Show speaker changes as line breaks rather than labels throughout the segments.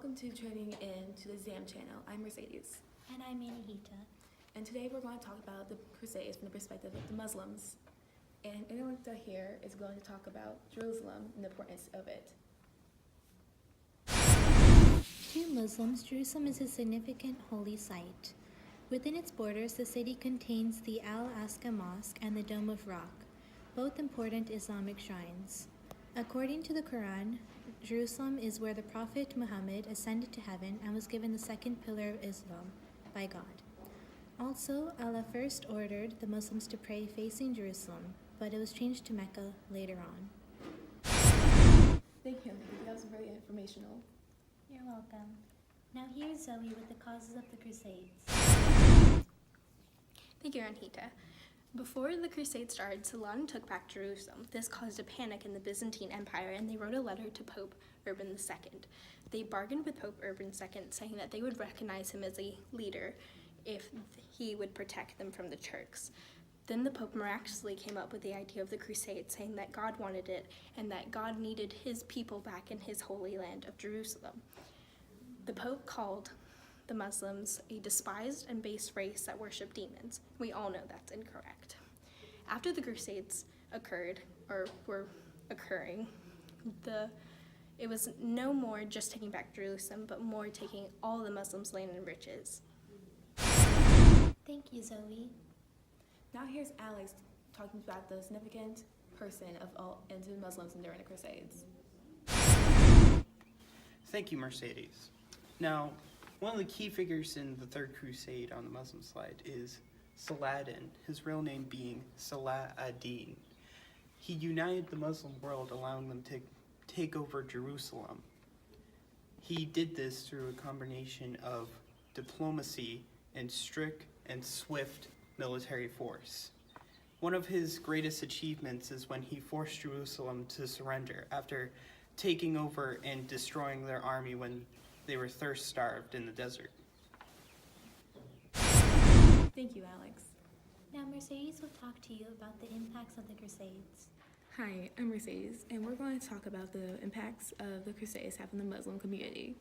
Welcome to tuning in to the ZAM channel. I'm Mercedes.
And I'm Anahita.
And today we're going to talk about the Crusades from the perspective of the Muslims. And everyone here is going to talk about Jerusalem and the importance of it.
To Muslims, Jerusalem is a significant holy site. Within its borders, the city contains the Al-Aqsa Mosque and the Dome of Rock, both important Islamic shrines. According to the Quran, Jerusalem is where the Prophet Muhammad ascended to heaven and was given the second pillar of Islam by God. Also, Allah first ordered the Muslims to pray facing Jerusalem, but it was changed to Mecca later on.
Thank you. That was very informational.
You're welcome. Now here's Zoe with the causes of the Crusades.
Thank you, Anahita. Before the Crusades started, Saladin took back Jerusalem. This caused a panic in the Byzantine Empire, and they wrote a letter to Pope Urban II. They bargained with Pope Urban II, saying that they would recognize him as a leader if he would protect them from the Turks. Then the Pope miraculously came up with the idea of the Crusades, saying that God wanted it and that God needed his people back in his holy land of Jerusalem. The Pope called the Muslims a despised and base race that worship demons. We all know that's incorrect. After the Crusades occurred, or were occurring, it was no more just taking back Jerusalem, but more taking all the Muslims' land and riches.
Thank you, Zoe.
Now here's Alex talking about the significant person of all into the Muslims during the Crusades.
Thank you, Mercedes. Now, one of the key figures in the Third Crusade on the Muslim slide is Saladin, his real name being Salah ad-Din. He united the Muslim world, allowing them to take over Jerusalem. He did this through a combination of diplomacy and strict and swift military force. One of his greatest achievements is when he forced Jerusalem to surrender after taking over and destroying their army when they were thirst-starved in the desert.
Thank you, Alex.
Now Mercedes will talk to you about the impacts of the Crusades.
Hi, I'm Mercedes, and we're going to talk about the impacts of the Crusades having on the Muslim community.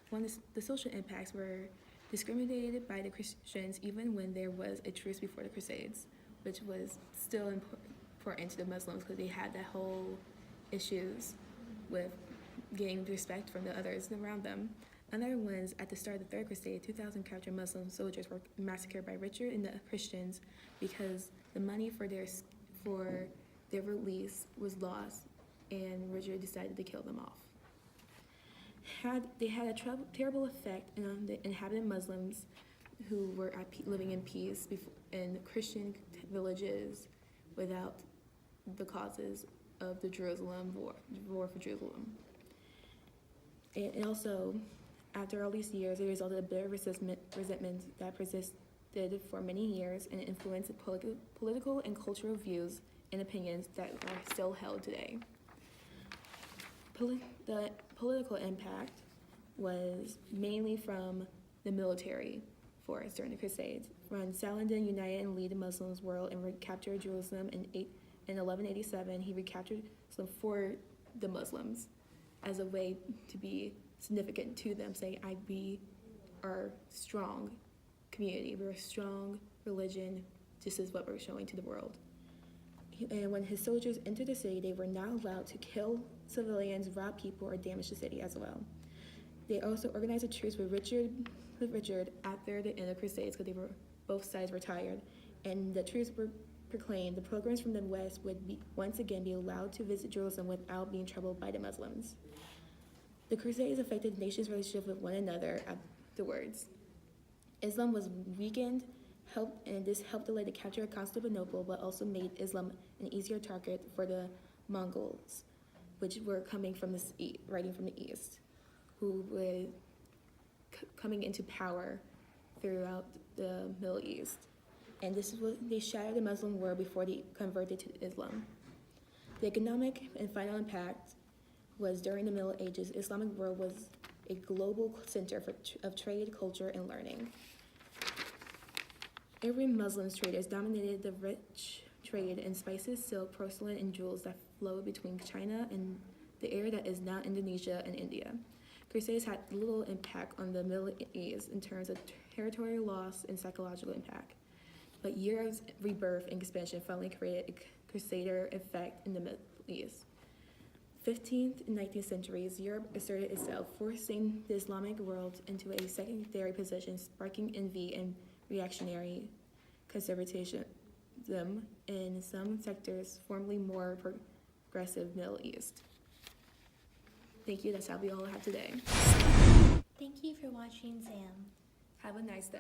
One is the social impacts were discriminated by the Christians even when there was a truce before the Crusades, which was still important to the Muslims because they had that whole issues with getting respect from the others around them. Another ones, at the start of the Third Crusade, 2,000 captured Muslim soldiers were massacred by Richard and the Christians because the money for their release was lost, and Richard decided to kill them off. They had a terrible effect on the inhabitant Muslims who were living in peace in Christian villages without the causes of the Jerusalem war for Jerusalem. And also, after all these years, it resulted in a bitter resentment that persisted for many years and influenced political and cultural views and opinions that are still held today. The political impact was mainly from the military force during the Crusades. When Saladin united and led the Muslim world and recaptured Jerusalem in 1187, he recaptured Jerusalem for the Muslims as a way to be significant to them, saying, we are strong community, we're a strong religion, this is what we're showing to the world. And when his soldiers entered the city, they were not allowed to kill civilians, rob people, or damage the city as well. They also organized a truce with Richard after the end of the Crusades because both sides were tired, and the truce were proclaimed. The pilgrims from the West would once again be allowed to visit Jerusalem without being troubled by the Muslims. The Crusades affected the nation's relationship with one another afterwards. Islam was weakened, and this helped delay the capture of Constantinople, but also made Islam an easier target for the Mongols, which were coming from writing from the east, who were coming into power throughout the Middle East. And this is what they shattered the Muslim world before they converted to Islam. The economic and final impact was during the Middle Ages. Islamic world was a global center of trade, culture, and learning. Arab Muslim traders dominated the rich trade in spices, silk, porcelain, and jewels that flowed between China and the area that is now Indonesia and India. Crusades had little impact on the Middle East in terms of territorial loss and psychological impact. But years of rebirth and expansion finally created a crusader effect in the Middle East. 15th and 19th centuries, Europe asserted itself, forcing the Islamic world into a secondary position, sparking envy and reactionary conservatism in some sectors, formerly more progressive Middle East. Thank you, that's all we all have today.
Thank you for watching, Sam.
Have a nice day.